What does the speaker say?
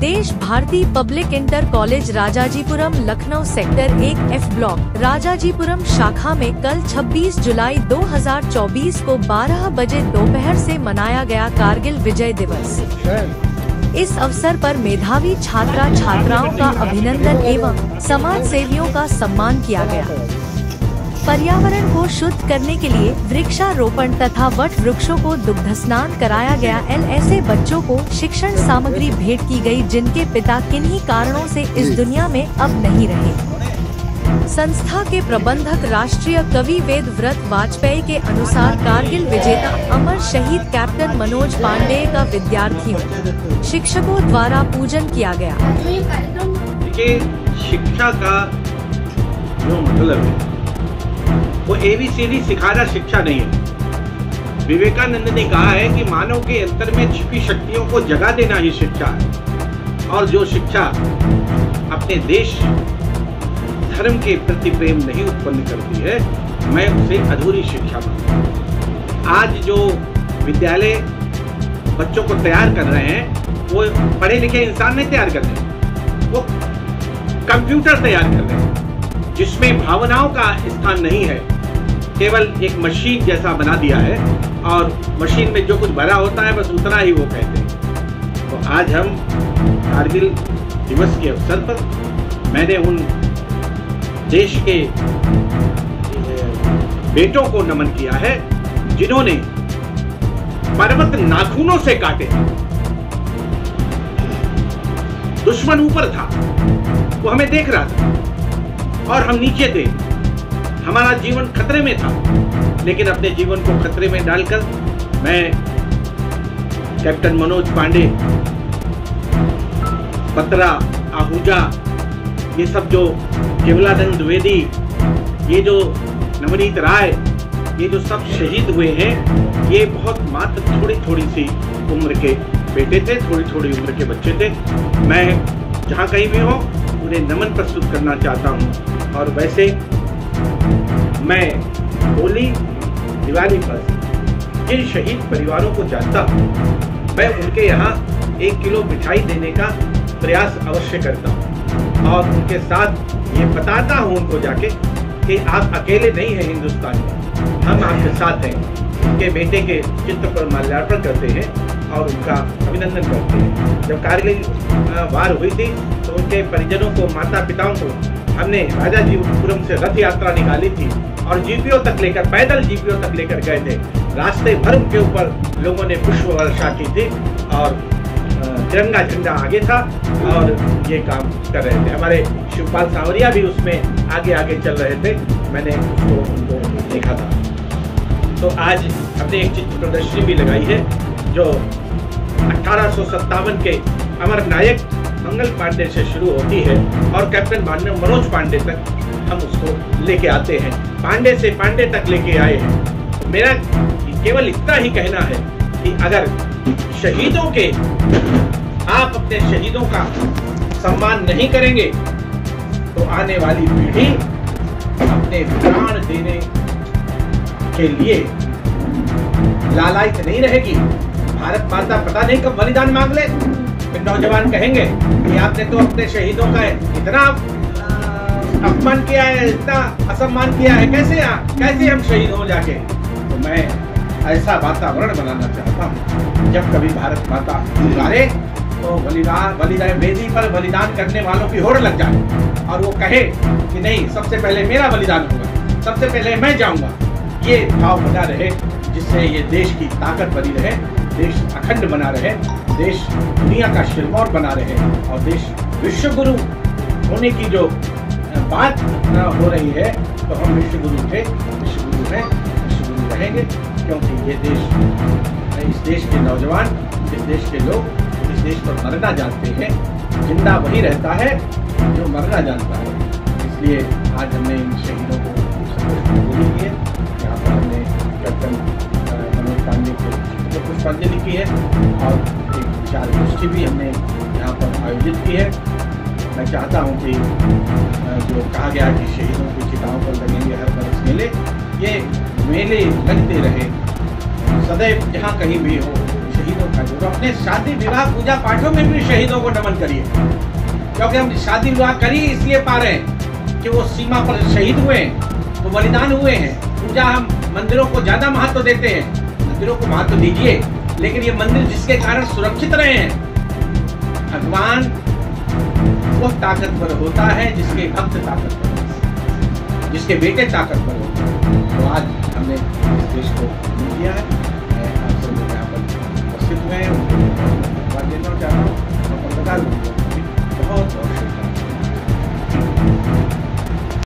देश Bharati public inter college Rajajipuram Lucknow sector 1F block Rajajipuram शाखा में कल 26 जुलाई 2024 को 12 बजे दोपहर से मनाया गया कारगिल विजय दिवस। इस अवसर पर मेधावी छात्रा छात्राओं का अभिनंदन एवं समाज सेवियों का सम्मान किया गया। पर्यावरण को शुद्ध करने के लिए वृक्षारोपण तथा वट वृक्षों को दुग्ध स्नान कराया गया। ऐसे बच्चों को शिक्षण सामग्री भेंट की गई जिनके पिता किन्हीं कारणों से इस दुनिया में अब नहीं रहे। संस्था के प्रबंधक राष्ट्रीय कवि वेद व्रत वाजपेयी के अनुसार कारगिल विजेता अमर शहीद कैप्टन मनोज पांडेय का विद्यार्थियों शिक्षकों द्वारा पूजन किया गया। शिक्षा का जो मतलब है वो ABCD सिखाना शिक्षा नहीं है। विवेकानंद ने कहा है कि मानव के अंतर में छिपी शक्तियों को जगा देना ही शिक्षा है, और जो शिक्षा अपने देश धर्म के प्रति प्रेम नहीं उत्पन्न करती है, मैं उसे अधूरी शिक्षा मानता हूँ। आज जो विद्यालय बच्चों को तैयार कर रहे हैं वो पढ़े लिखे इंसान नहीं तैयार कर रहे हैं, वो कंप्यूटर तैयार कर रहे हैं जिसमें भावनाओं का स्थान नहीं है, केवल एक मशीन जैसा बना दिया है और मशीन में जो कुछ भरा होता है बस उतना ही वो कहते हैं। तो आज हम कारगिल दिवस के अवसर पर मैंने उन देश के बेटों को नमन किया है जिन्होंने पर्वत नाखूनों से काटे। दुश्मन ऊपर था, वो हमें देख रहा था और हम नीचे थे। हमारा जीवन खतरे में था, लेकिन अपने जीवन को खतरे में डालकर मैं कैप्टन मनोज पांडे, बत्रा, आहूजा, ये सब जो केवलानंद द्विवेदी, ये जो नवनीत राय, ये जो सब शहीद हुए हैं, ये बहुत मात्र थोड़ी थोड़ी सी उम्र के बेटे थे, थोड़ी थोड़ी उम्र के बच्चे थे। मैं जहाँ कहीं भी हूँ उन्हें नमन प्रस्तुत करना चाहता हूँ। और वैसे मैं होली दिवाली पर जिन शहीद परिवारों को जानता हूँ, मैं उनके यहाँ 1 किलो मिठाई देने का प्रयास अवश्य करता हूँ और उनके साथ ये बताता हूँ उनको जाके कि आप अकेले नहीं हैं हिंदुस्तान में, हम आपके साथ हैं। उनके बेटे के चित्र पर माल्यार्पण करते हैं और उनका अभिनंदन करते हैं। जब कारगिल वार हुई थी तो उनके परिजनों को, माता पिताओं को हमने राजाजीपुरम से रथ यात्रा निकाली थी और जीपीओ तक लेकर, पैदल जीपीओ तक लेकर गए थे। रास्ते भर के ऊपर लोगों ने पुष्प वर्षा की थी और तिरंगा झंडा आगे था और ये काम कर रहे थे। हमारे शिवपाल सांवरिया भी उसमें आगे आगे चल रहे थे, मैंने उनको देखा था। तो आज हमने एक चित्र प्रदर्शनी भी लगाई है जो 1857 के अमर नायक मंगल पांडे से शुरू होती है और कैप्टन मनोज पांडे तक हम उसको लेके आते हैं। पांडे से पांडे तक लेके आए हैं। मेरा केवल इतना ही कहना है कि अगर शहीदों के, आप अपने शहीदों का सम्मान नहीं करेंगे तो आने वाली पीढ़ी अपने प्राण देने के लिए लालायित नहीं रहेगी। भारत माता पता नहीं कब बलिदान मांग ले, फिर नौजवान कहेंगे कि आपने तो अपने शहीदों का इतना अपमान किया है, इतना असम्मान किया है, कैसे हम शहीद हो जाके। तो मैं ऐसा वातावरण बनाना चाहता हूँ जब कभी भारत माता पुकारे तो बलिदान वेदी पर बलिदान करने वालों की होड़ लग जाए और वो कहे कि नहीं, सबसे पहले मेरा बलिदान होगा, सबसे पहले मैं जाऊंगा। ये भाव बना रहे जिससे ये देश की ताकत बनी रहे, देश अखंड बना रहे, देश दुनिया का शिरमौर बना रहे और देश विश्वगुरु होने की जो बात हो रही है तो हम विश्वगुरु थे, विश्वगुरु हैं, विश्वगुरु रहेंगे, क्योंकि ये देश, इस देश के नौजवान, इस देश के लोग इस देश पर मरना जानते हैं। जिंदा वही रहता है जो मरना जानता है। इसलिए आज हमने इन शहीदों को श्रद्धांजलि की है। यहाँ पर हमने कैप्टन मनोज पांडे को पुष्पांजलि की है और एक विचार गोष्ठी भी हमने यहाँ पर आयोजित की है। मैं चाहता हूँ कि जो कहा गया कि शहीदों की चिताओं पर लगेंगे हर बरस मेले, ये मेले लगते रहे सदैव, जहाँ कहीं भी हो शहीदों का जो अपने शादी विवाह पूजा पाठों में भी शहीदों को नमन करिए, क्योंकि हम शादी विवाह करिए इसलिए पा रहे हैं कि वो सीमा पर शहीद हुए हैं, वो बलिदान हुए हैं। पूजा हम मंदिरों को ज्यादा महत्व देते हैं, मंदिरों को महत्व दीजिए, लेकिन ये मंदिर जिसके कारण सुरक्षित रहे हैं, भगवान वो ताकतवर होता है जिसके भक्त ताकतवर होते हैं, जिसके बेटे ताकतवर होते हैं। तो आज हमने इस देश को किया है।